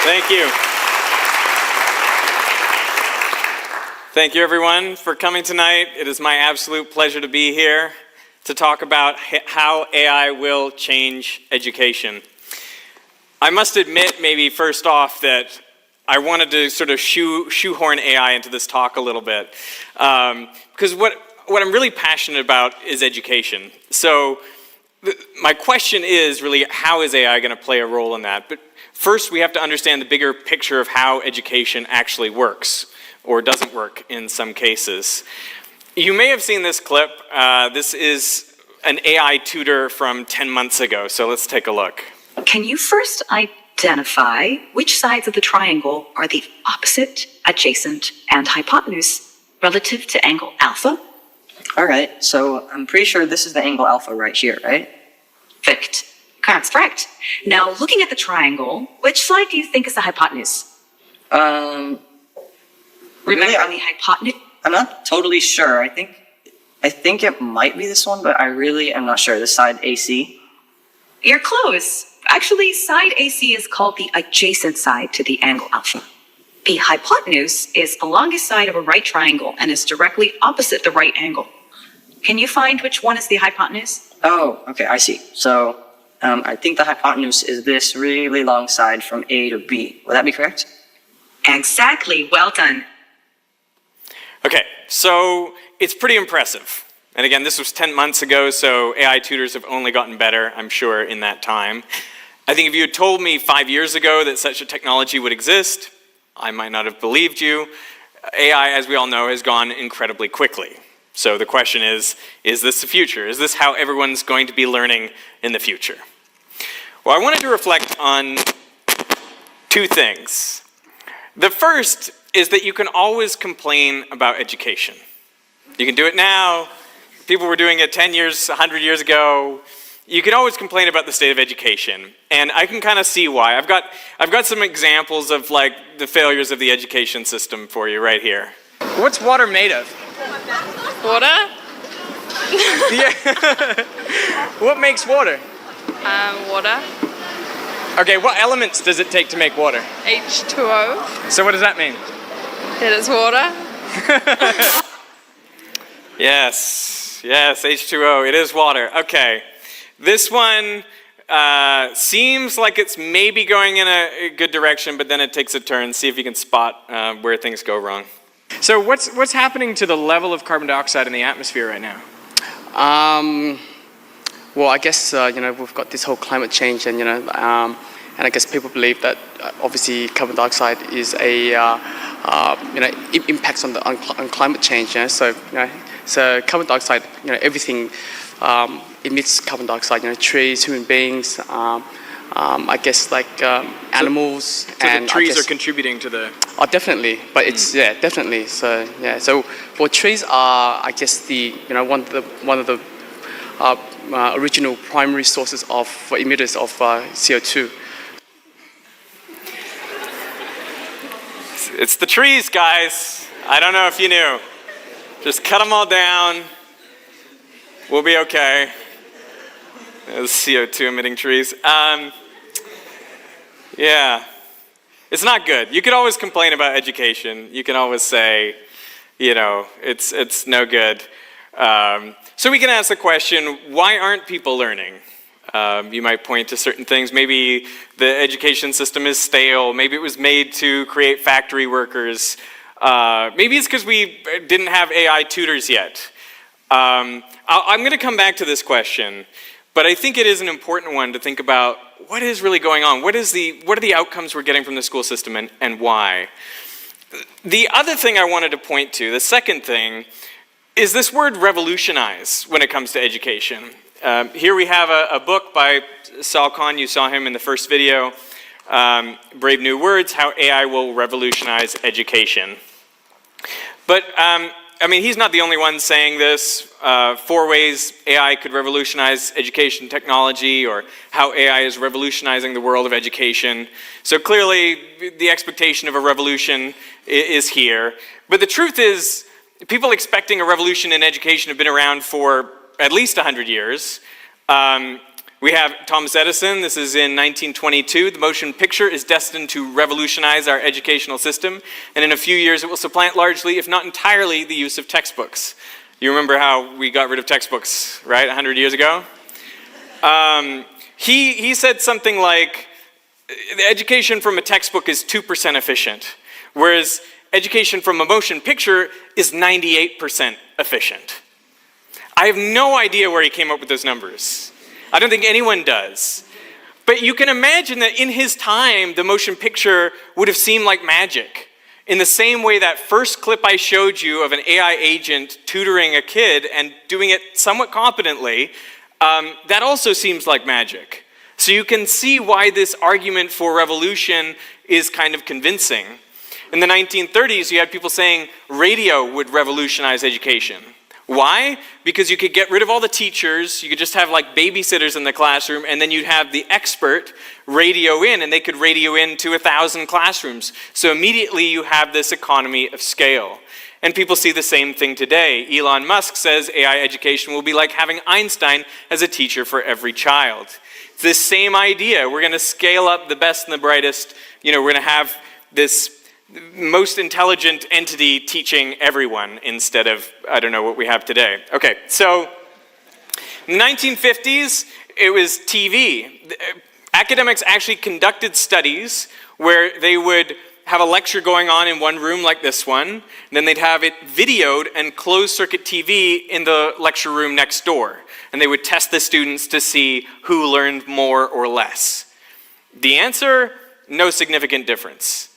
Thank you. Thank you, everyone, for coming tonight. It is my absolute pleasure to be here to talk about how AI will change education. I must admit, maybe first off, that I wanted to sort of shoehorn AI into this talk a little bit. Because what I'm really passionate about is education. So my question is really, how is AI going to play a role in that? But first, we have to understand the bigger picture of how education actually works, or doesn't work in some cases. You may have seen this clip. This is an AI tutor from 10 months ago, so let's take a look. Can you first identify which sides of the triangle are the opposite, adjacent, and hypotenuse relative to angle alpha? All right, so I'm pretty sure this is the angle alpha right here, right? Perfect. That's correct. Now, looking at the triangle, which side do you think is the hypotenuse? Remember the hypotenuse? I'm not totally sure. I think it might be this one, but I really am not sure. This side AC? You're close. Actually, side AC is called the adjacent side to the angle alpha. The hypotenuse is the longest side of a right triangle and is directly opposite the right angle. Can you find which one is the hypotenuse? Oh, okay, I see. So I think the hypotenuse is this really long side from A to B. Would that be correct? Exactly. Well done. Okay, so it's pretty impressive. And again, this was 10 months ago, so AI tutors have only gotten better, I'm sure, in that time. I think if you had told me 5 years ago that such a technology would exist, I might not have believed you. AI, as we all know, has gone incredibly quickly. So the question is this the future? Is this how everyone's going to be learning in the future? Well, I wanted to reflect on two things. The first is that you can always complain about education. You can do it now. People were doing it 10 years, 100 years ago. You can always complain about the state of education. And I can kind of see why. I've got some examples of like the failures of the education system for you right here. What's water made of? Water? Yeah. What makes water? Water. Okay, what elements does it take to make water? H2O. So what does that mean? It is water. Yes, H2O, it is water. Okay, this one seems like it's maybe going in a good direction, but then it takes a turn. See if you can spot where things go wrong. So what's happening to the level of carbon dioxide in the atmosphere right now? Well, I guess we've got this whole climate change, and and I guess people believe that obviously carbon dioxide is a impacts on climate change. So carbon dioxide, everything emits carbon dioxide. Trees, human beings. I guess like animals. So and the trees are contributing to the... Oh, definitely, but it's definitely. So so well, trees are, I guess, the one of the original primary sources of emitters of CO2. It's the trees, guys. I don't know if you knew. Just cut them all down. We'll be okay. Those CO2 emitting trees. Yeah, it's not good. You can always complain about education. You can always say, it's no good. So we can ask the question, why aren't people learning? You might point to certain things. Maybe the education system is stale. Maybe it was made to create factory workers. Maybe it's because we didn't have AI tutors yet. I'm going to come back to this question, but I think it is an important one to think about what is really going on. What are the outcomes we're getting from the school system and why? The other thing I wanted to point to, the second thing, is this word revolutionize when it comes to education. Here we have a book by Sal Khan. You saw him in the first video, Brave New Words, How AI Will Revolutionize Education. But, he's not the only one saying this. 4 ways AI could revolutionize education technology, or how AI is revolutionizing the world of education. So clearly, the expectation of a revolution is here. But the truth is, people expecting a revolution in education have been around for at least 100 years. We have Thomas Edison. This is in 1922. The motion picture is destined to revolutionize our educational system, and in a few years it will supplant largely, if not entirely, the use of textbooks. You remember how we got rid of textbooks, right, 100 years ago? He said something like, education from a textbook is 2% efficient, whereas education from a motion picture is 98% efficient. I have no idea where he came up with those numbers. I don't think anyone does. But you can imagine that in his time, the motion picture would have seemed like magic. In the same way that first clip I showed you of an AI agent tutoring a kid and doing it somewhat competently, that also seems like magic. So you can see why this argument for revolution is kind of convincing. In the 1930s, you had people saying radio would revolutionize education. Why? Because you could get rid of all the teachers, you could just have like babysitters in the classroom, and then you'd have the expert radio in, and they could radio in to 1,000 classrooms. So immediately you have this economy of scale. And people see the same thing today. Elon Musk says AI education will be like having Einstein as a teacher for every child. It's this same idea. We're going to scale up the best and the brightest. We're going to have this most intelligent entity teaching everyone instead of, I don't know, what we have today. Okay, so in the 1950s, it was TV. Academics actually conducted studies where they would have a lecture going on in one room like this one, and then they'd have it videoed and closed-circuit TV in the lecture room next door. And they would test the students to see who learned more or less. The answer, no significant difference.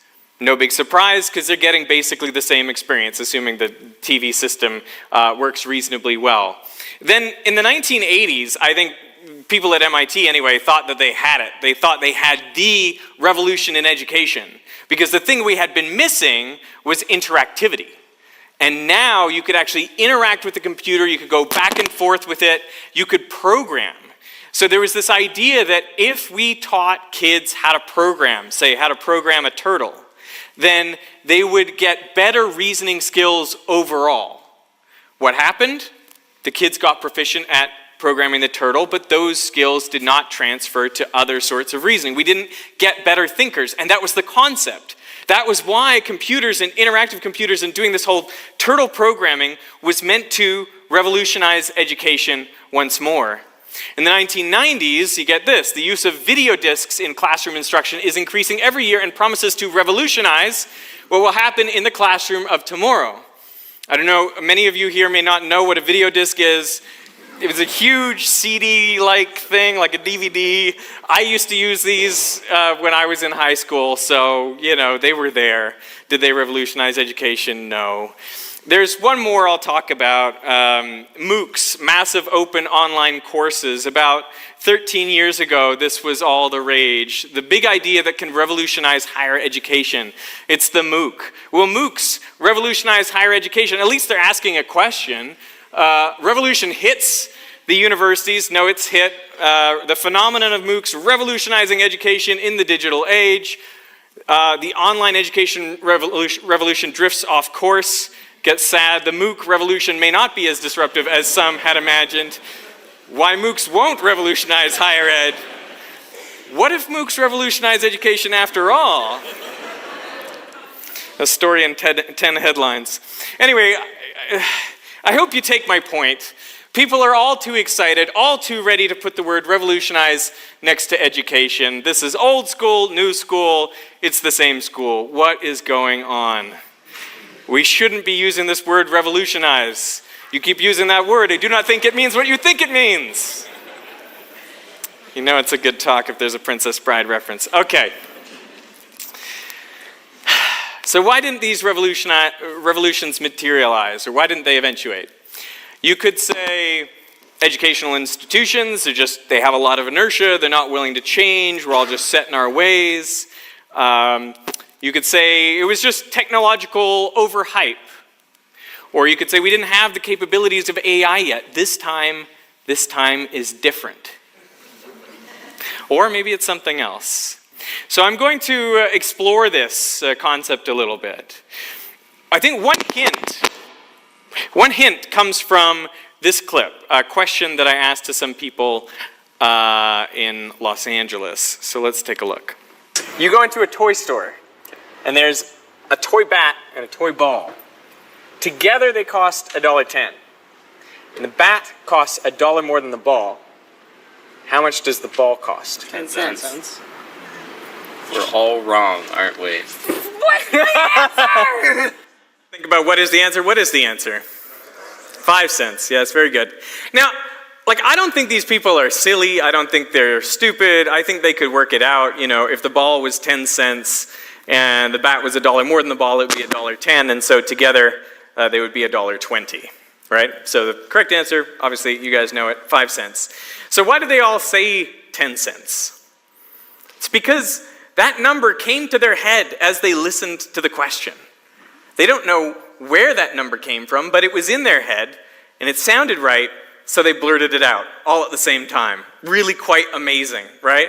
No big surprise, because they're getting basically the same experience, assuming the TV system works reasonably well. Then in the 1980s, I think people at MIT anyway thought that they had it. They thought they had the revolution in education, because the thing we had been missing was interactivity. And now you could actually interact with the computer, you could go back and forth with it, you could program. So there was this idea that if we taught kids how to program, say how to program a turtle, then they would get better reasoning skills overall. What happened? The kids got proficient at programming the turtle, but those skills did not transfer to other sorts of reasoning. We didn't get better thinkers, and that was the concept. That was why computers and interactive computers and doing this whole turtle programming was meant to revolutionize education once more. In the 1990s, you get this, the use of video discs in classroom instruction is increasing every year and promises to revolutionize what will happen in the classroom of tomorrow. I don't know, many of you here may not know what a video disc is. It was a huge CD-like thing, like a DVD. I used to use these when I was in high school, so, they were there. Did they revolutionize education? No. There's one more I'll talk about, MOOCs, massive open online courses. About 13 years ago, this was all the rage. The big idea that can revolutionize higher education. It's the MOOC. Will MOOCs revolutionize higher education? At least they're asking a question. Revolution hits the universities. No, it's hit. The phenomenon of MOOCs revolutionizing education in the digital age. The online education revolution drifts off course. Gets sad. The MOOC revolution may not be as disruptive as some had imagined. Why MOOCs won't revolutionize higher ed? What if MOOCs revolutionize education after all? A story in 10 headlines. Anyway, I hope you take my point. People are all too excited, all too ready to put the word revolutionize next to education. This is old school, new school, it's the same school. What is going on? We shouldn't be using this word revolutionize. You keep using that word, I do not think it means what you think it means. You know it's a good talk if there's a Princess Bride reference. Okay. So why didn't these revolutions materialize, or why didn't they eventuate? You could say educational institutions, they have a lot of inertia, they're not willing to change, we're all just set in our ways. You could say it was just technological overhype. Or you could say we didn't have the capabilities of AI yet. This time is different. Or maybe it's something else. So I'm going to explore this concept a little bit. I think one hint comes from this clip, a question that I asked to some people in Los Angeles. So let's take a look. You go into a toy store, and there's a toy bat and a toy ball. Together they cost $1.10. And the bat costs $1 more than the ball. How much does the ball cost? 10 cents. We're all wrong, aren't we? Think about what is the answer. What is the answer? 5 cents. Yes, very good. Now, like, I don't think these people are silly. I don't think they're stupid. I think they could work it out. You know, if the ball was 10 cents and the bat was $1 more than the ball, it would be $1.10. And so together, they would be $1.20, right? So the correct answer, obviously, you guys know it, 5 cents. So why do they all say 10 cents? It's because that number came to their head as they listened to the question. They don't know where that number came from, but it was in their head, and it sounded right, so they blurted it out, all at the same time. Really quite amazing, right?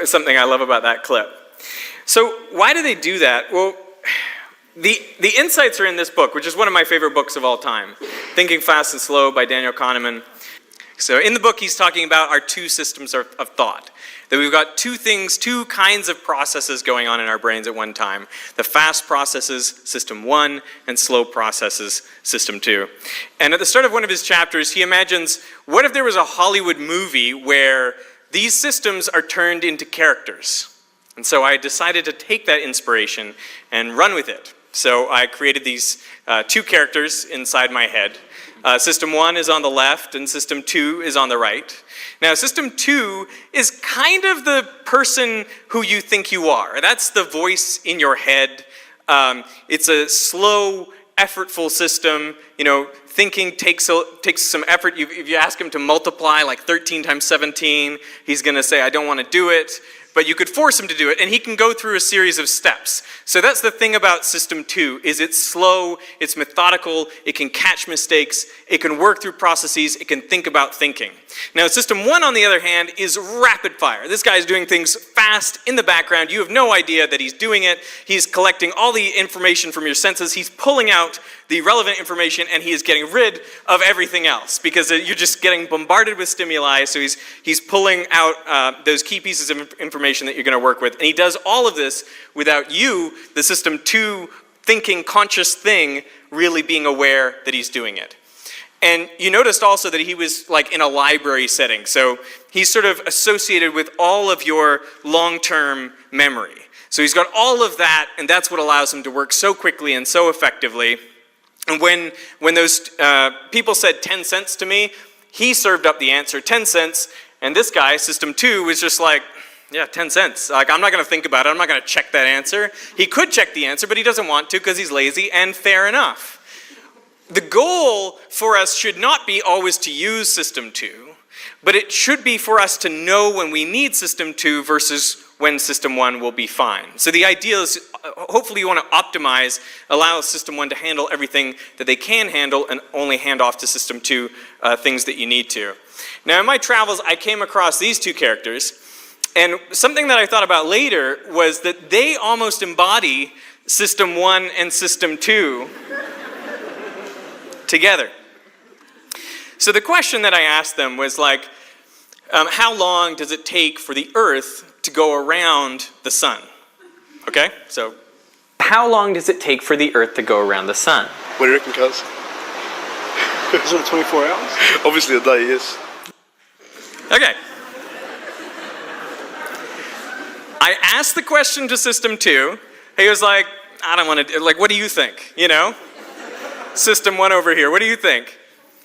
Something I love about that clip. So why do they do that? Well, the insights are in this book, which is one of my favorite books of all time, Thinking Fast and Slow by Daniel Kahneman. So in the book, he's talking about our two systems of thought. That we've got two kinds of processes going on in our brains at one time. The fast processes, system 1, and slow processes, system 2. And at the start of one of his chapters, he imagines, what if there was a Hollywood movie where these systems are turned into characters? And so I decided to take that inspiration and run with it. So I created these two characters inside my head. System 1 is on the left, and System 2 is on the right. Now, System 2 is kind of the person who you think you are. That's the voice in your head. It's a slow, effortful system. You know, thinking takes some effort. If you ask him to multiply like 13 times 17, he's going to say, I don't want to do it. But you could force him to do it, and he can go through a series of steps. So that's the thing about System 2, is it's slow, it's methodical, it can catch mistakes, it can work through processes, it can think about thinking. Now, System 1, on the other hand, is rapid fire. This guy's doing things fast in the background. You have no idea that he's doing it. He's collecting all the information from your senses. He's pulling out the relevant information, and he is getting rid of everything else because you're just getting bombarded with stimuli. So he's pulling out those key pieces of information that you're going to work with. And he does all of this without you, the System 2 thinking conscious thing, really being aware that he's doing it. And you noticed also that he was like in a library setting. So he's sort of associated with all of your long-term memory. So he's got all of that, and that's what allows him to work so quickly and so effectively. And when those people said 10 cents to me, he served up the answer, 10 cents, and this guy, System 2, was just like, yeah, 10 cents. Like, I'm not going to think about it. I'm not going to check that answer. He could check the answer, but he doesn't want to because he's lazy, and fair enough. The goal for us should not be always to use System 2, but it should be for us to know when we need System 2 versus when System 1 will be fine. So the idea is, hopefully you want to optimize, allow System 1 to handle everything that they can handle and only hand off to System 2 things that you need to. Now in my travels, I came across these two characters, and something that I thought about later was that they almost embody System 1 and System 2 together. So the question that I asked them was like, how long does it take for the Earth to go around the sun? Okay, so how long does it take for the Earth to go around the sun? What do you reckon, cuz? Isn't it 24 hours? Obviously a day, yes. Okay. I asked the question to System 2. He was like, I don't want to, like, what do you think? You know? System 1 over here, what do you think?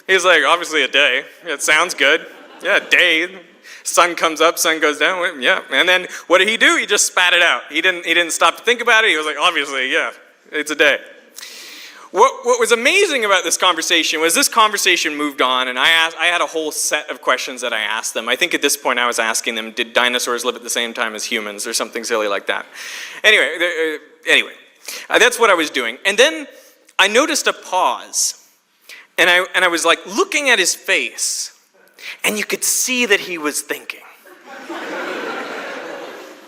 He's like, obviously a day. It sounds good. Yeah, a day. Sun comes up, sun goes down. Yeah. And then what did he do? He just spat it out. He didn't stop to think about it. He was like, obviously, yeah, it's a day. What was amazing about this conversation was this conversation moved on, and I had a whole set of questions that I asked them. I think at this point I was asking them, did dinosaurs live at the same time as humans or something silly like that? Anyway, that's what I was doing. And then I noticed a pause, and I was like looking at his face, and you could see that he was thinking.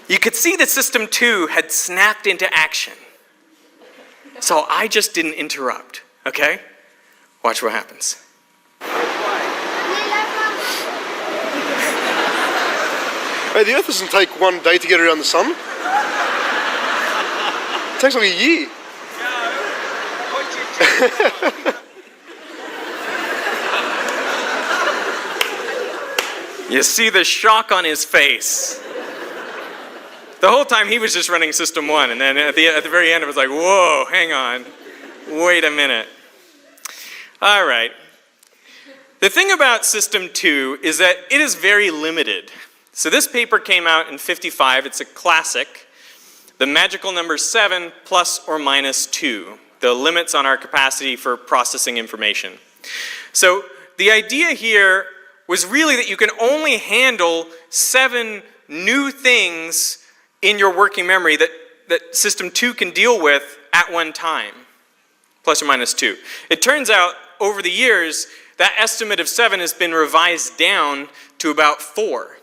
You could see that System 2 had snapped into action. So I just didn't interrupt, okay? Watch what happens. Hey, the Earth doesn't take one day to get around the sun. It takes like a year. You see the shock on his face. The whole time he was just running System 1, and then at the very end it was like, whoa, hang on, wait a minute. All right. The thing about System 2 is that it is very limited. So this paper came out in '55, it's a classic. The magical number 7 plus or minus 2, the limits on our capacity for processing information. So the idea here was really that you can only handle 7 new things in your working memory that System 2 can deal with at one time, plus or minus 2. It turns out, over the years, that estimate of 7 has been revised down to about 4.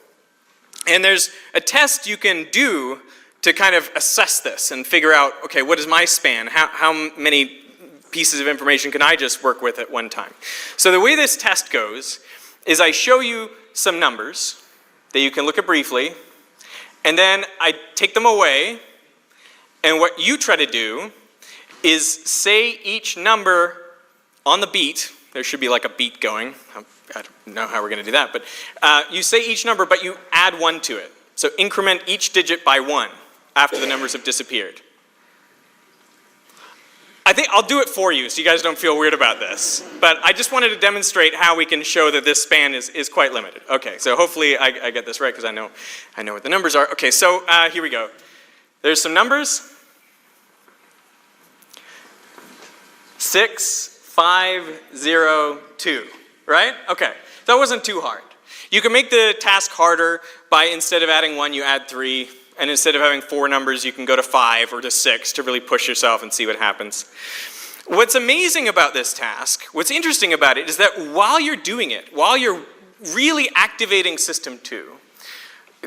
And there's a test you can do to kind of assess this and figure out, okay, what is my span? How many pieces of information can I just work with at one time? So the way this test goes is I show you some numbers that you can look at briefly, and then I take them away, and what you try to do is say each number on the beat. There should be like a beat going. I don't know how we're going to do that, but you say each number, but you add 1 to it. So increment each digit by 1 after the numbers have disappeared. I think I'll do it for you so you guys don't feel weird about this. But I just wanted to demonstrate how we can show that this span is quite limited. Okay, so hopefully I get this right because I know what the numbers are. Okay, so here we go. There's some numbers. 6, 5, 0, 2, right? Okay, that wasn't too hard. You can make the task harder by, instead of adding 1, you add 3. And instead of having 4 numbers, you can go to 5 or to 6 to really push yourself and see what happens. What's amazing about this task, what's interesting about it, is that while you're doing it, while you're really activating System 2,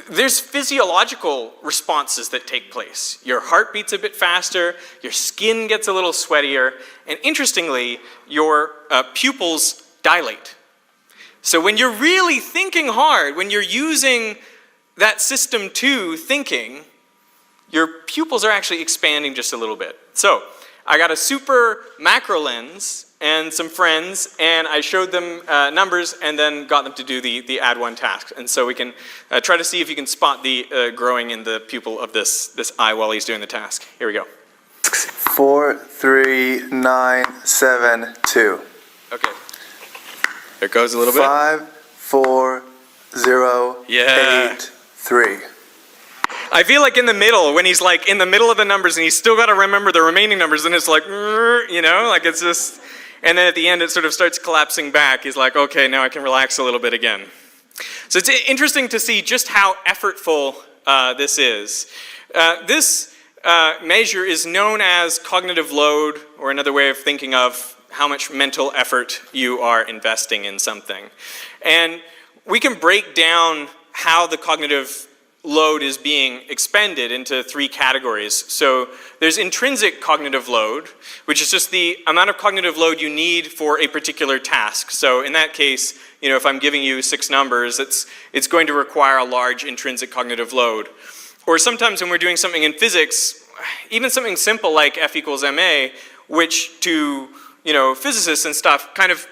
there's physiological responses that take place. Your heart beats a bit faster, your skin gets a little sweatier, and interestingly, your pupils dilate. So when you're really thinking hard, when you're using that System 2 thinking, your pupils are actually expanding just a little bit. So I got a super macro lens and some friends, and I showed them numbers and then got them to do the add 1 task. And so we can try to see if you can spot the growing in the pupil of this eye while he's doing the task. Here we go. 4, 3, 9, 7, 2. Okay. There it goes a little bit. 5, 4, 0, Yeah. 8, 3. I feel like in the middle, when he's like in the middle of the numbers and he's still got to remember the remaining numbers, and it's like, you know, like it's just, and then at the end it sort of starts collapsing back. He's like, okay, now I can relax a little bit again. So it's interesting to see just how effortful this is. This measure is known as cognitive load, or another way of thinking of how much mental effort you are investing in something. And we can break down how the cognitive load is being expended into 3 categories. So there's intrinsic cognitive load, which is just the amount of cognitive load you need for a particular task. So in that case, you know, if I'm giving you 6 numbers, it's going to require a large intrinsic cognitive load. Or sometimes when we're doing something in physics, even something simple like F equals ma, which to, you know, physicists and stuff kind of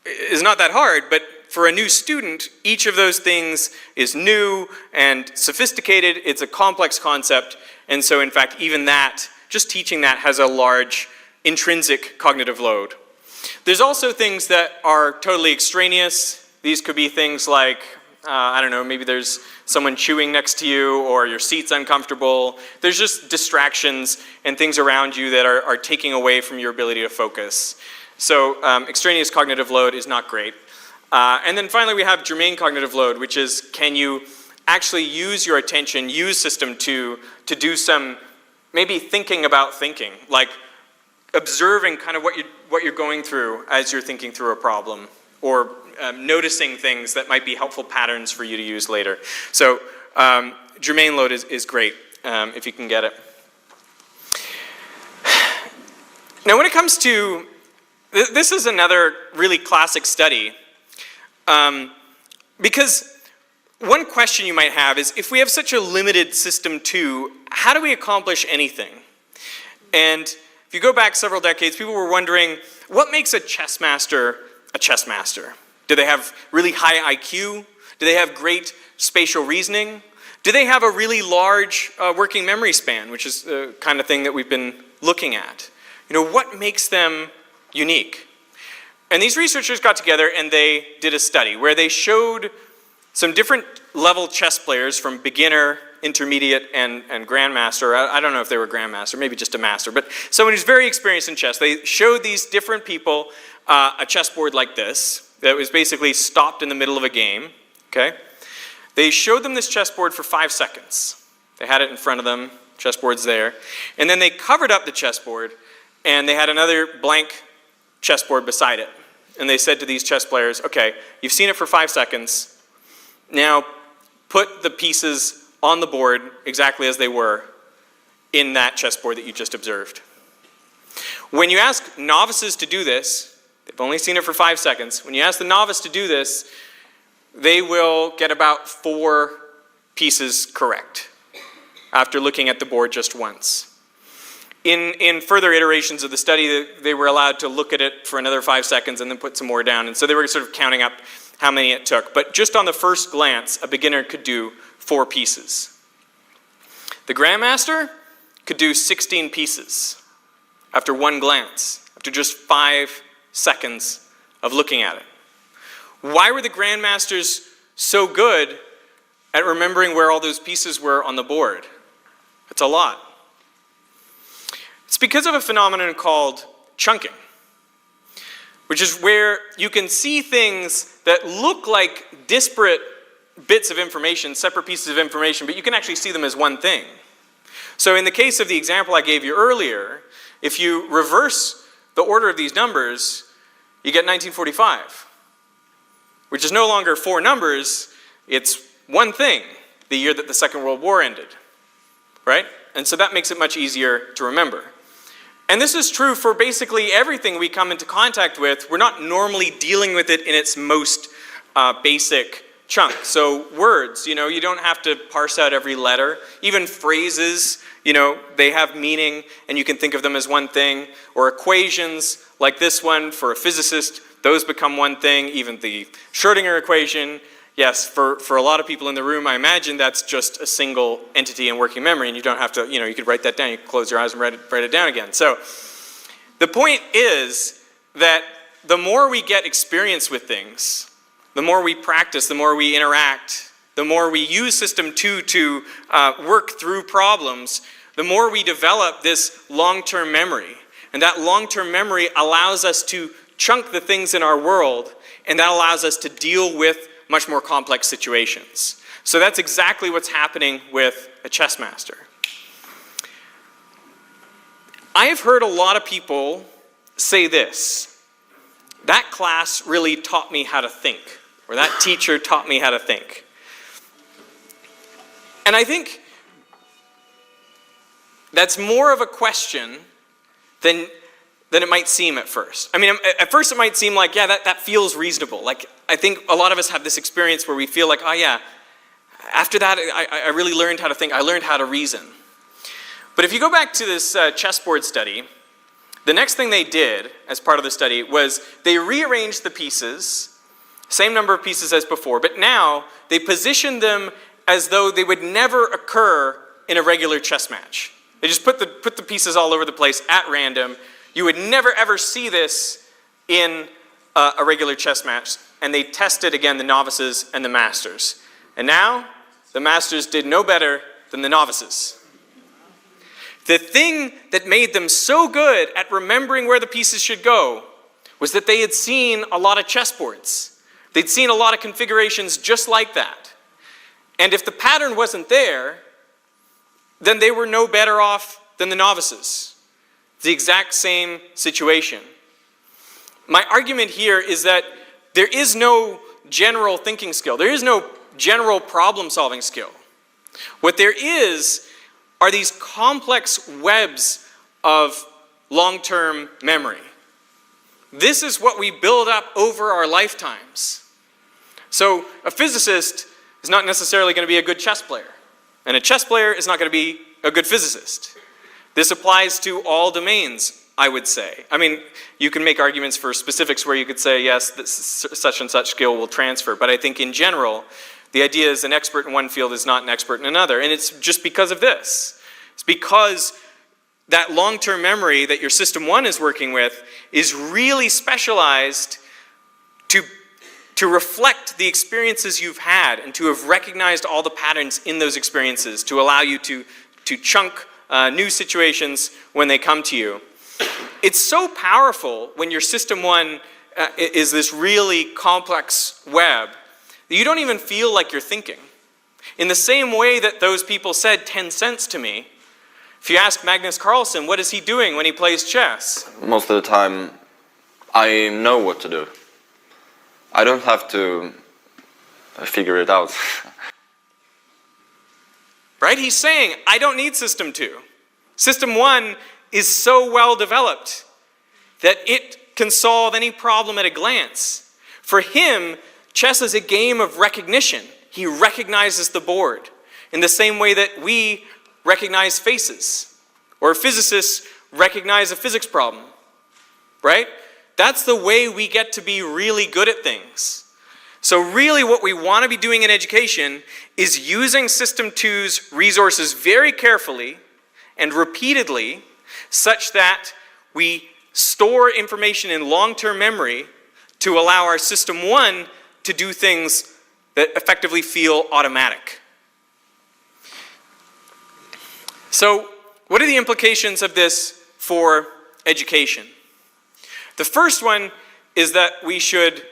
is not that hard, but for a new student, each of those things is new and sophisticated. It's a complex concept. And so in fact, even that, just teaching that has a large intrinsic cognitive load. There's also things that are totally extraneous. These could be things like, I don't know, maybe there's someone chewing next to you, or your seat's uncomfortable. There's just distractions and things around you that are taking away from your ability to focus. So extraneous cognitive load is not great. And then finally we have germane cognitive load, which is, can you actually use your attention, use System 2 to do some maybe thinking about thinking, like observing kind of what you're going through as you're thinking through a problem, or noticing things that might be helpful patterns for you to use later. So germane load is great if you can get it. Now when it comes to, this is another really classic study, because one question you might have is, if we have such a limited system too, how do we accomplish anything? And if you go back several decades, people were wondering, what makes a chess master a chess master? Do they have really high IQ? Do they have great spatial reasoning? Do they have a really large working memory span, which is the kind of thing that we've been looking at? You know, what makes them unique? And these researchers got together and they did a study where they showed some different level chess players from beginner, intermediate, and grandmaster. I don't know if they were grandmaster, maybe just a master, but someone who's very experienced in chess. They showed these different people a chessboard like this that was basically stopped in the middle of a game, okay? They showed them this chessboard for 5 seconds. They had it in front of them, chessboard's there. And then they covered up the chessboard and they had another blank chessboard beside it. And they said to these chess players, okay, you've seen it for 5 seconds. Now put the pieces on the board exactly as they were in that chessboard that you just observed. When you ask novices to do this, they've only seen it for 5 seconds. When you ask the novice to do this, they will get about 4 pieces correct after looking at the board just once. In further iterations of the study, they were allowed to look at it for another 5 seconds and then put some more down. And so they were sort of counting up how many it took. But just on the first glance, a beginner could do 4 pieces. The grandmaster could do 16 pieces after one glance, after just 5 seconds of looking at it. Why were the grandmasters so good at remembering where all those pieces were on the board? That's a lot. It's because of a phenomenon called chunking, which is where you can see things that look like disparate bits of information, separate pieces of information, but you can actually see them as one thing. So in the case of the example I gave you earlier, if you reverse the order of these numbers, you get 1945, which is no longer 4 numbers, it's one thing, the year that the Second World War ended, right? And so that makes it much easier to remember. And this is true for basically everything we come into contact with. We're not normally dealing with it in its most basic chunk. So words, you know, you don't have to parse out every letter. Even phrases, you know, they have meaning and you can think of them as one thing. Or equations like this one for a physicist, those become one thing. Even the Schrödinger equation, yes, for a lot of people in the room, I imagine that's just a single entity in working memory and you don't have to, you know, you could write that down, you could close your eyes and write it down again. So the point is that the more we get experience with things, the more we practice, the more we interact, the more we use System 2 to work through problems, the more we develop this long-term memory. And that long-term memory allows us to chunk the things in our world, and that allows us to deal with much more complex situations. So that's exactly what's happening with a chess master. I have heard a lot of people say this: that class really taught me how to think, or that teacher taught me how to think. And I think that's more of a question than it might seem at first. I mean, at first it might seem like, yeah, that feels reasonable. Like, I think a lot of us have this experience where we feel like, oh yeah, after that I really learned how to think, I learned how to reason. But if you go back to this chessboard study, the next thing they did as part of the study was they rearranged the pieces, same number of pieces as before, but now they positioned them as though they would never occur in a regular chess match. They just put the pieces all over the place at random. You would never ever see this in a regular chess match. And they tested again the novices and the masters. And now the masters did no better than the novices. The thing that made them so good at remembering where the pieces should go was that they had seen a lot of chessboards. They'd seen a lot of configurations just like that. And if the pattern wasn't there, then they were no better off than the novices. The exact same situation. My argument here is that there is no general thinking skill. There is no general problem-solving skill. What there is are these complex webs of long-term memory. This is what we build up over our lifetimes. So a physicist is not necessarily going to be a good chess player. And a chess player is not going to be a good physicist. This applies to all domains, I would say. I mean, you can make arguments for specifics where you could say, yes, such and such skill will transfer. But I think in general, the idea is an expert in one field is not an expert in another. And it's just because of this. It's because that long-term memory that your System 1 is working with is really specialized to reflect the experiences you've had and to have recognized all the patterns in those experiences to allow you to chunk new situations when they come to you. It's so powerful when your System 1 is this really complex web that you don't even feel like you're thinking. In the same way that those people said 10 cents to me, if you ask Magnus Carlsen, what is he doing when he plays chess? Most of the time, I know what to do. I don't have to figure it out. Right? He's saying, I don't need System 2. System 1 is so well developed that it can solve any problem at a glance. For him, chess is a game of recognition. He recognizes the board in the same way that we recognize faces, or physicists recognize a physics problem, right? That's the way we get to be really good at things. So really what we want to be doing in education is using System 2's resources very carefully and repeatedly such that we store information in long-term memory to allow our System 1 to do things that effectively feel automatic. So, what are the implications of this for education? The first one is that we should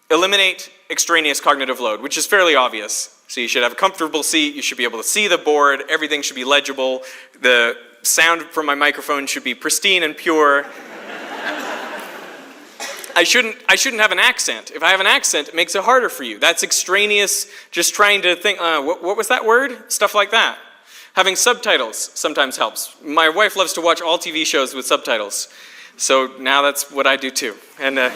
eliminate extraneous cognitive load, which is fairly obvious. So you should have a comfortable seat, you should be able to see the board, everything should be legible, the sound from my microphone should be pristine and pure. I shouldn't have an accent. If I have an accent, it makes it harder for you. That's extraneous, just trying to think, what was that word? Stuff like that. Having subtitles sometimes helps. My wife loves to watch all TV shows with subtitles. So now that's what I do too. And yeah.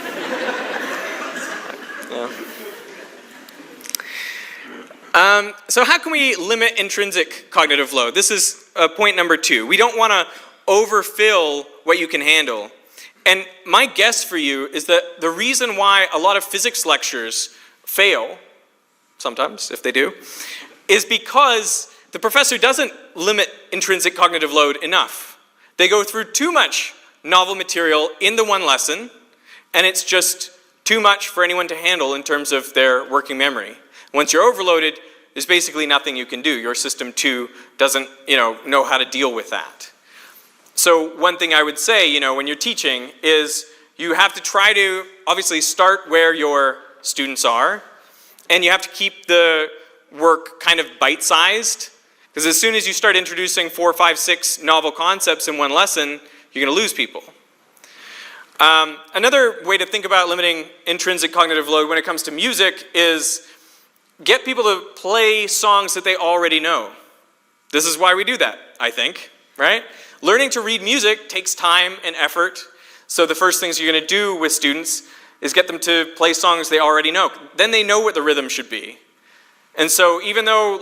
So how can we limit intrinsic cognitive load? This is point number 2. We don't want to overfill what you can handle. And my guess for you is that the reason why a lot of physics lectures fail, sometimes if they do, is because the professor doesn't limit intrinsic cognitive load enough. They go through too much novel material in the one lesson, and it's just too much for anyone to handle in terms of their working memory. Once you're overloaded, there's basically nothing you can do. Your System 2 doesn't, know how to deal with that. So one thing I would say, when you're teaching is you have to try to obviously start where your students are, and you have to keep the work kind of bite-sized, because as soon as you start introducing 4, 5, 6 novel concepts in one lesson, you're going to lose people. Another way to think about limiting intrinsic cognitive load when it comes to music is get people to play songs that they already know. This is why we do that, I think, right? Learning to read music takes time and effort, so the first things you're going to do with students is get them to play songs they already know. Then they know what the rhythm should be. And so even though,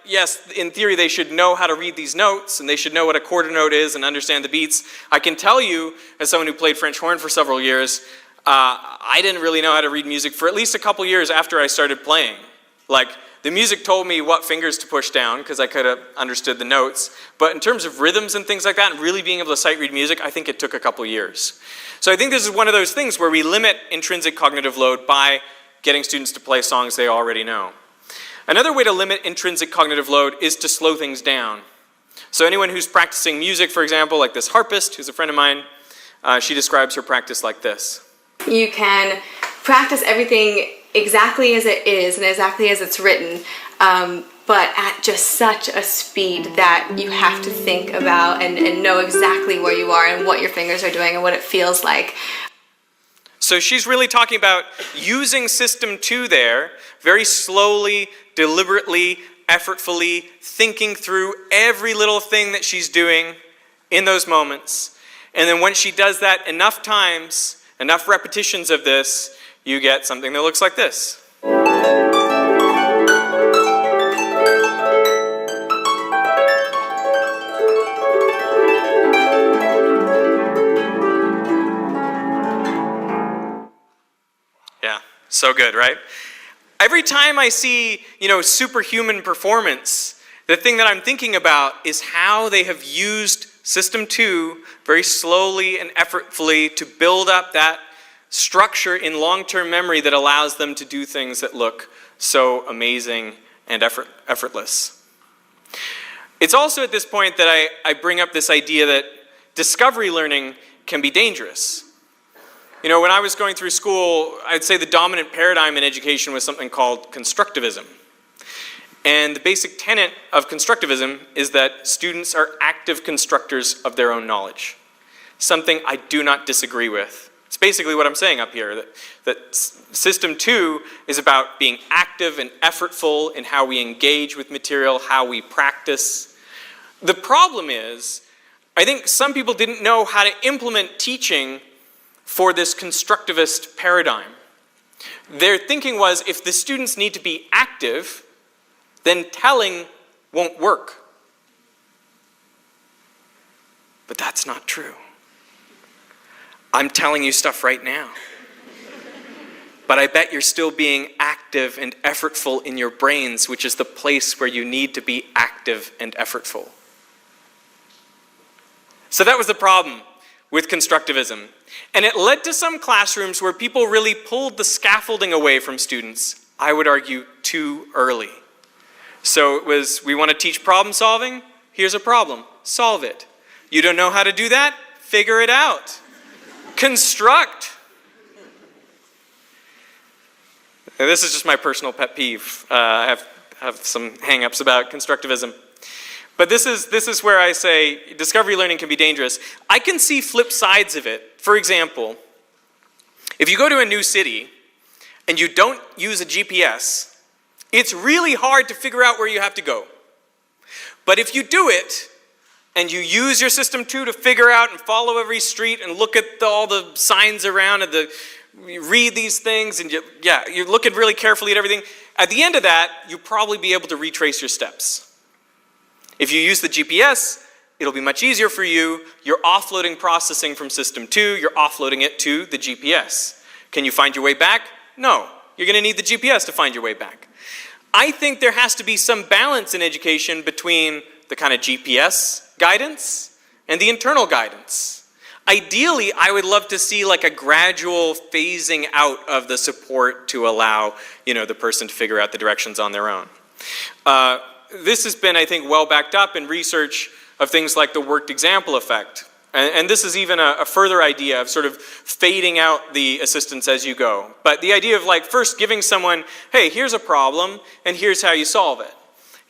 yes, in theory they should know how to read these notes and they should know what a quarter note is and understand the beats, I can tell you, as someone who played French horn for several years, I didn't really know how to read music for at least a couple years after I started playing. The music told me what fingers to push down because I could have understood the notes. But in terms of rhythms and things like that, and really being able to sight read music, I think it took a couple years. So I think this is one of those things where we limit intrinsic cognitive load by getting students to play songs they already know. Another way to limit intrinsic cognitive load is to slow things down. So anyone who's practicing music, for example, like this harpist, who's a friend of mine, she describes her practice like this. You can practice everything exactly as it is and exactly as it's written, but at just such a speed that you have to think about and know exactly where you are and what your fingers are doing and what it feels like. So she's really talking about using System 2 there, very slowly, deliberately, effortfully, thinking through every little thing that she's doing in those moments. And then once she does that enough times, enough repetitions of this, you get something that looks like this. So good, right? Every time I see, superhuman performance, the thing that I'm thinking about is how they have used System 2 very slowly and effortfully to build up that structure in long-term memory that allows them to do things that look so amazing and effortless. It's also at this point that I bring up this idea that discovery learning can be dangerous. When I was going through school, I'd say the dominant paradigm in education was something called constructivism. And the basic tenet of constructivism is that students are active constructors of their own knowledge. Something I do not disagree with. It's basically what I'm saying up here, that System 2 is about being active and effortful in how we engage with material, how we practice. The problem is, I think some people didn't know how to implement teaching for this constructivist paradigm. Their thinking was, if the students need to be active, then telling won't work. But that's not true. I'm telling you stuff right now. But I bet you're still being active and effortful in your brains, which is the place where you need to be active and effortful. So that was the problem with constructivism. And it led to some classrooms where people really pulled the scaffolding away from students, I would argue, too early. So it was, we want to teach problem solving? Here's a problem. Solve it. You don't know how to do that? Figure it out. Construct. Now, this is just my personal pet peeve. I have some hang-ups about constructivism. But this is where I say discovery learning can be dangerous. I can see flip sides of it. For example, if you go to a new city and you don't use a GPS, it's really hard to figure out where you have to go. But if you do it, and you use your System 2 to figure out and follow every street and look at all the signs around and you read these things and you're looking really carefully at everything, at the end of that, you'll probably be able to retrace your steps. If you use the GPS, it'll be much easier for you. You're offloading processing from System 2, you're offloading it to the GPS. Can you find your way back? No. You're going to need the GPS to find your way back. I think there has to be some balance in education between the kind of GPS guidance and the internal guidance. Ideally, I would love to see like a gradual phasing out of the support to allow, the person to figure out the directions on their own. This has been, I think, well backed up in research of things like the worked example effect. And this is even a further idea of sort of fading out the assistance as you go. But the idea of like first giving someone, hey, here's a problem, and here's how you solve it.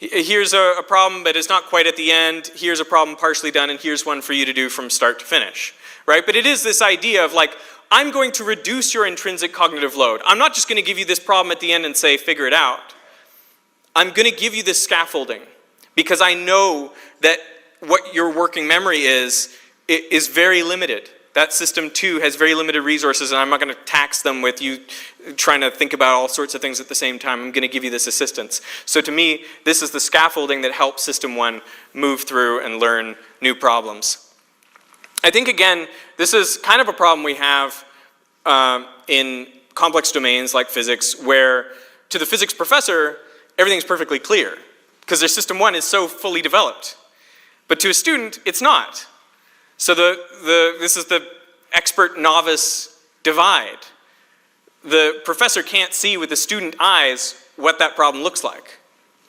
Here's a problem, but it's not quite at the end. Here's a problem partially done, and here's one for you to do from start to finish, right? But it is this idea of like, I'm going to reduce your intrinsic cognitive load. I'm not just going to give you this problem at the end and say, figure it out. I'm going to give you this scaffolding because I know that what your working memory is very limited. That System 2 has very limited resources, and I'm not going to tax them with you trying to think about all sorts of things at the same time. I'm going to give you this assistance. So to me, this is the scaffolding that helps System 1 move through and learn new problems. I think, again, this is kind of a problem we have in complex domains like physics, where to the physics professor, everything's perfectly clear because their System 1 is so fully developed. But to a student, it's not. So this is the expert-novice divide. The professor can't see with the student eyes what that problem looks like,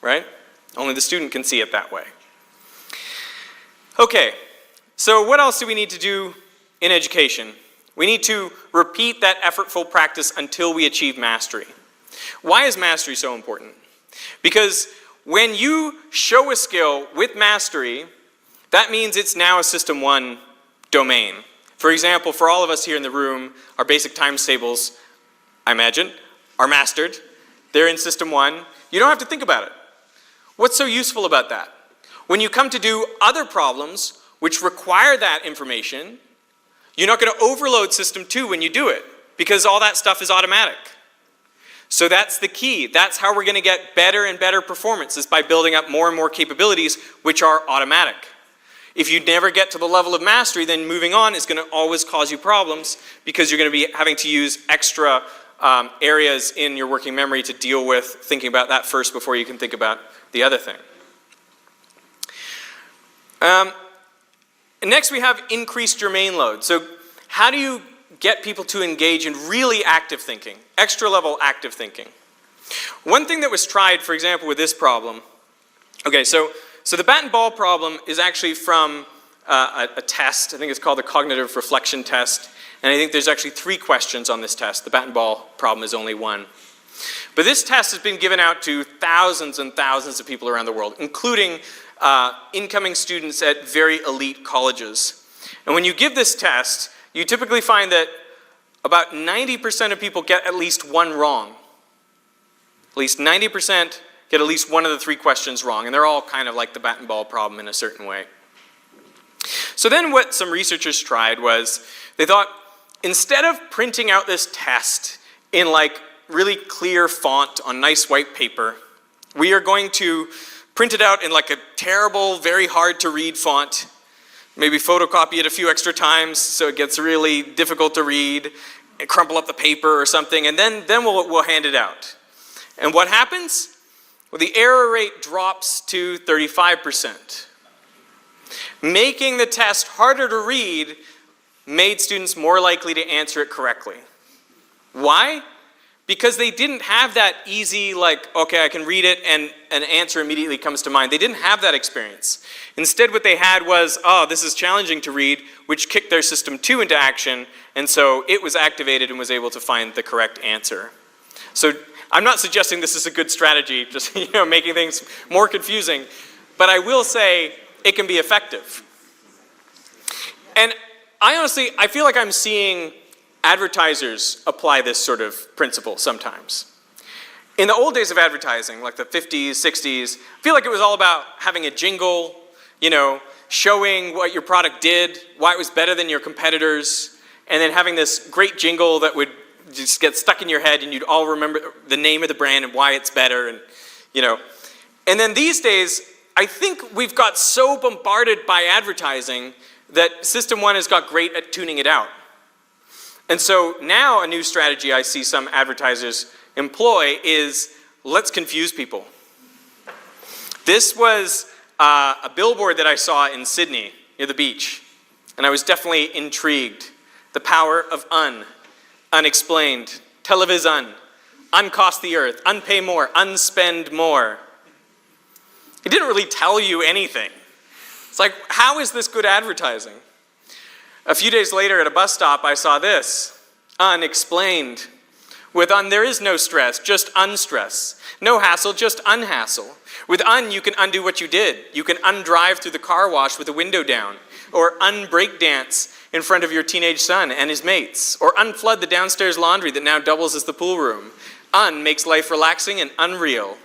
right? Only the student can see it that way. Okay, so what else do we need to do in education? We need to repeat that effortful practice until we achieve mastery. Why is mastery so important? Because when you show a skill with mastery, that means it's now a System 1 domain. For example, for all of us here in the room, our basic times tables, I imagine, are mastered. They're in System 1. You don't have to think about it. What's so useful about that? When you come to do other problems which require that information, you're not going to overload System 2 when you do it, because all that stuff is automatic. So that's the key. That's how we're going to get better and better performance, is by building up more and more capabilities which are automatic. If you never get to the level of mastery, then moving on is going to always cause you problems because you're going to be having to use extra areas in your working memory to deal with thinking about that first before you can think about the other thing. Next we have increased domain load. So how do you get people to engage in really active thinking, extra level active thinking? One thing that was tried, for example, with this problem, okay, so the bat and ball problem is actually from a test. I think it's called the cognitive reflection test. And I think there's actually 3 questions on this test. The bat and ball problem is only 1. But this test has been given out to thousands and thousands of people around the world, including incoming students at very elite colleges. And when you give this test, you typically find that about 90% of people get at least 1 wrong. At least 90% get at least 1 of the 3 questions wrong, and they're all kind of like the bat and ball problem in a certain way. So then what some researchers tried was, they thought, instead of printing out this test in like really clear font on nice white paper, we are going to print it out in like a terrible, very hard to read font, maybe photocopy it a few extra times so it gets really difficult to read, and crumple up the paper or something, and then we'll hand it out. And what happens? Well, the error rate drops to 35%. Making the test harder to read made students more likely to answer it correctly. Why? Because they didn't have that easy, like, okay, I can read it and an answer immediately comes to mind. They didn't have that experience. Instead, what they had was, oh, this is challenging to read, which kicked their system 2 into action, and so it was activated and was able to find the correct answer. So I'm not suggesting this is a good strategy, just making things more confusing, but I will say it can be effective. And I feel like I'm seeing advertisers apply this sort of principle sometimes. In the old days of advertising, like the 50s, 60s, I feel like it was all about having a jingle, showing what your product did, why it was better than your competitors, and then having this great jingle that would just get stuck in your head and you'd all remember the name of the brand and why it's better, and And then these days, I think we've got so bombarded by advertising that System 1 has got great at tuning it out. And so now a new strategy I see some advertisers employ is, let's confuse people. This was a billboard that I saw in Sydney near the beach, and I was definitely intrigued. The power of unexplained, television, uncost the earth, unpay more, unspend more. It didn't really tell you anything. It's like, how is this good advertising? A few days later at a bus stop, I saw this, unexplained. With there is no stress, just unstress. No hassle, just unhassle. With you can undo what you did. You can undrive through the car wash with the window down, or unbreak dance in front of your teenage son and his mates, or unflood the downstairs laundry that now doubles as the pool room. Makes life relaxing and unreal.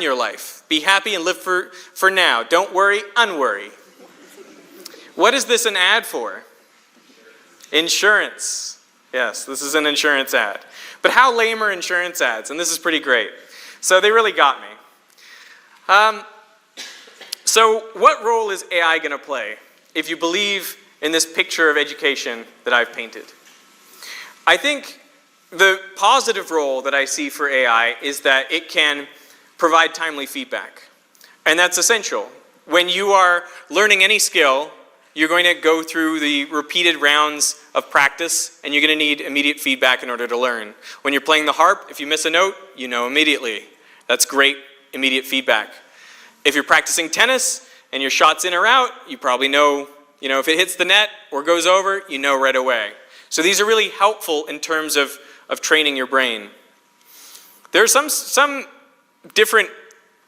Your life. Be happy and live for now. Don't worry, unworry. What is this an ad for? Insurance. Yes, this is an insurance ad. But how lame are insurance ads? And this is pretty great. So they really got me. So what role is AI going to play if you believe in this picture of education that I've painted? I think the positive role that I see for AI is that it can provide timely feedback. And that's essential. When you are learning any skill, you're going to go through the repeated rounds of practice, and you're going to need immediate feedback in order to learn. When you're playing the harp, if you miss a note, you know immediately. That's great immediate feedback. If you're practicing tennis and your shot's in or out, you probably know, if it hits the net or goes over, you know right away. So these are really helpful in terms of training your brain. There are some different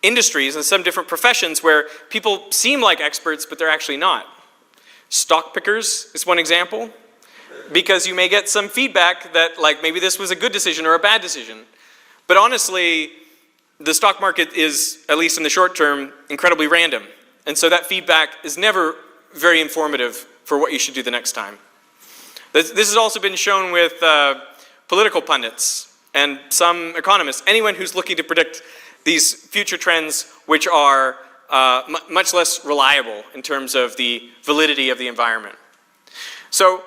industries and some different professions where people seem like experts, but they're actually not. Stock pickers is one example, because you may get some feedback that like maybe this was a good decision or a bad decision. But honestly, the stock market is, at least in the short term, incredibly random. And so that feedback is never very informative for what you should do the next time. This has also been shown with political pundits and some economists. Anyone who's looking to predict these future trends which are much less reliable in terms of the validity of the environment. So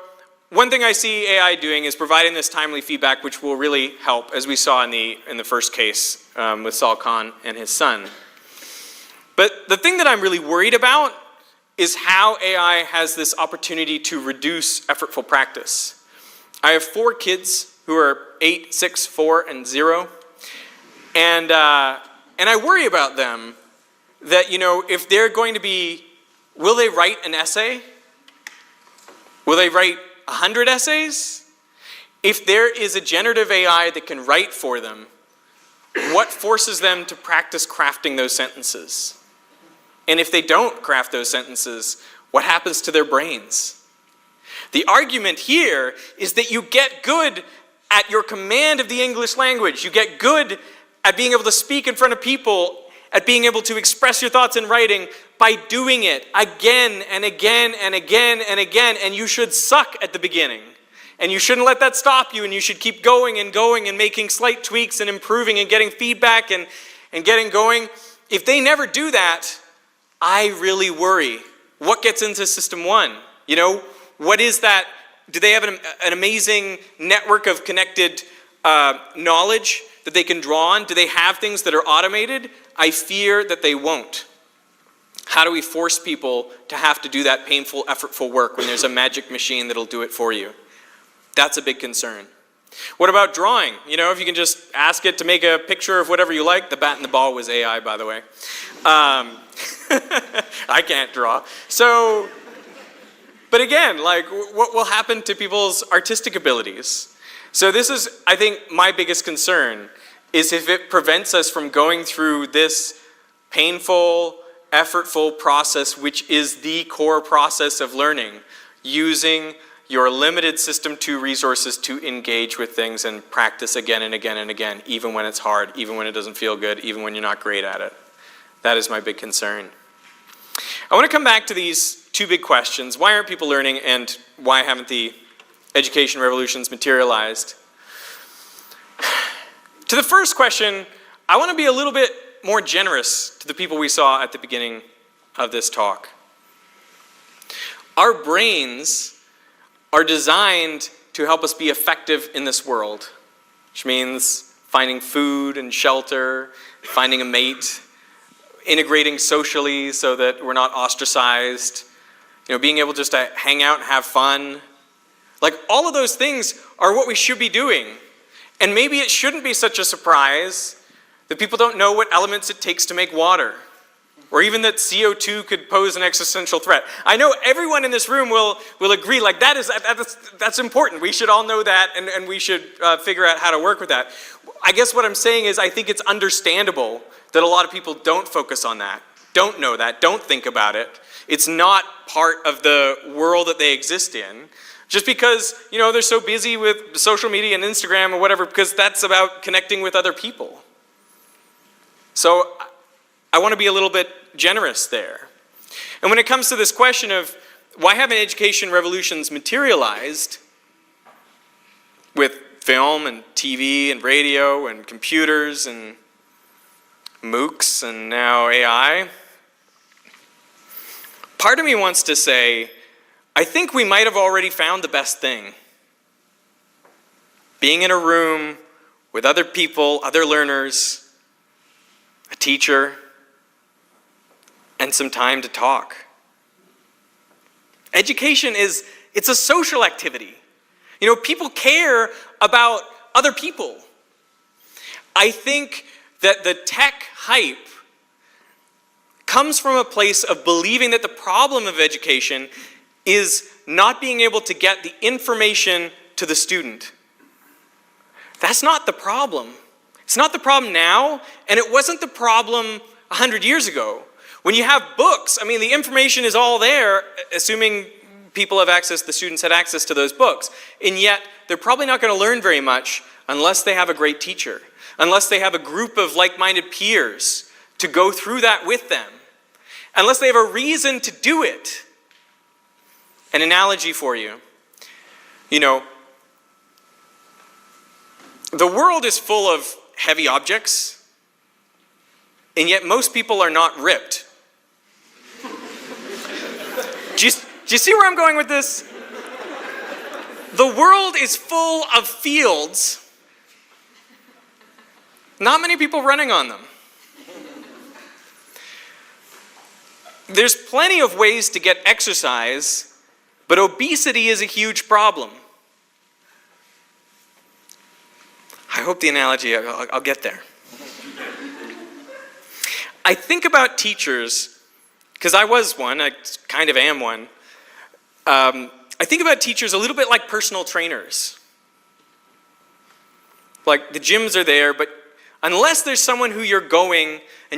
one thing I see AI doing is providing this timely feedback, which will really help, as we saw in the first case with Saul Khan and his son. But the thing that I'm really worried about is how AI has this opportunity to reduce effortful practice. I have 4 kids who are 8, 6, 4, and 0. And I worry about them that, you know, if they're going to be, will they write an essay? Will they write 100 essays? If there is a generative AI that can write for them, what forces them to practice crafting those sentences? And if they don't craft those sentences, what happens to their brains? The argument here is that you get good at your command of the English language. You get good at being able to speak in front of people, at being able to express your thoughts in writing by doing it again and again and again and again. And you should suck at the beginning. And you shouldn't let that stop you, and you should keep going and going and making slight tweaks and improving and getting feedback and getting going. If they never do that, I really worry. What gets into System 1? You know, what is that? Do they have an amazing network of connected knowledge that they can draw on? Do they have things that are automated? I fear that they won't. How do we force people to have to do that painful, effortful work when there's a magic machine that'll do it for you? That's a big concern. What about drawing? You know, if you can just ask it to make a picture of whatever you like. The bat and the ball was AI, by the way. I can't draw. So, but again, like, what will happen to people's artistic abilities? So this is, I think, my biggest concern, is if it prevents us from going through this painful, effortful process, which is the core process of learning, using your limited System 2 resources to engage with things and practice again and again and again, even when it's hard, even when it doesn't feel good, even when you're not great at it. That is my big concern. I want to come back to these 2 big questions. Why aren't people learning, and why haven't the education revolutions materialized? To the first question, I want to be a little bit more generous to the people we saw at the beginning of this talk. Our brains are designed to help us be effective in this world, which means finding food and shelter, finding a mate, integrating socially so that we're not ostracized, you know, being able just to hang out and have fun. Like, all of those things are what we should be doing. And maybe it shouldn't be such a surprise that people don't know what elements it takes to make water, or even that CO2 could pose an existential threat. I know everyone in this room will agree, like, that's important. We should all know that, and we should figure out how to work with that. I guess what I'm saying is, I think it's understandable that a lot of people don't focus on that, don't know that, don't think about it. It's not part of the world that they exist in. Just because, you know, they're so busy with social media and Instagram or whatever, because that's about connecting with other people. So I want to be a little bit generous there. And when it comes to this question of why haven't education revolutions materialized with film and TV and radio and computers and MOOCs and now AI, part of me wants to say, I think we might have already found the best thing. Being in a room with other people, other learners, a teacher, and some time to talk. Education it's a social activity. You know, people care about other people. I think that the tech hype comes from a place of believing that the problem of education is not being able to get the information to the student. That's not the problem. It's not the problem now, and it wasn't the problem 100 years ago. When you have books, I mean, the information is all there, assuming people have access, the students had access to those books, and yet they're probably not going to learn very much unless they have a great teacher, unless they have a group of like-minded peers to go through that with them, unless they have a reason to do it. An analogy for you. You know, the world is full of heavy objects, and yet most people are not ripped. Do you see where I'm going with this? The world is full of fields, not many people running on them. There's plenty of ways to get exercise, but obesity is a huge problem. I hope the analogy, I'll get there. I think about teachers, because I was one, I kind of am one. I think about teachers a little bit like personal trainers. Like the gyms are there, but unless there's someone who you're going and you're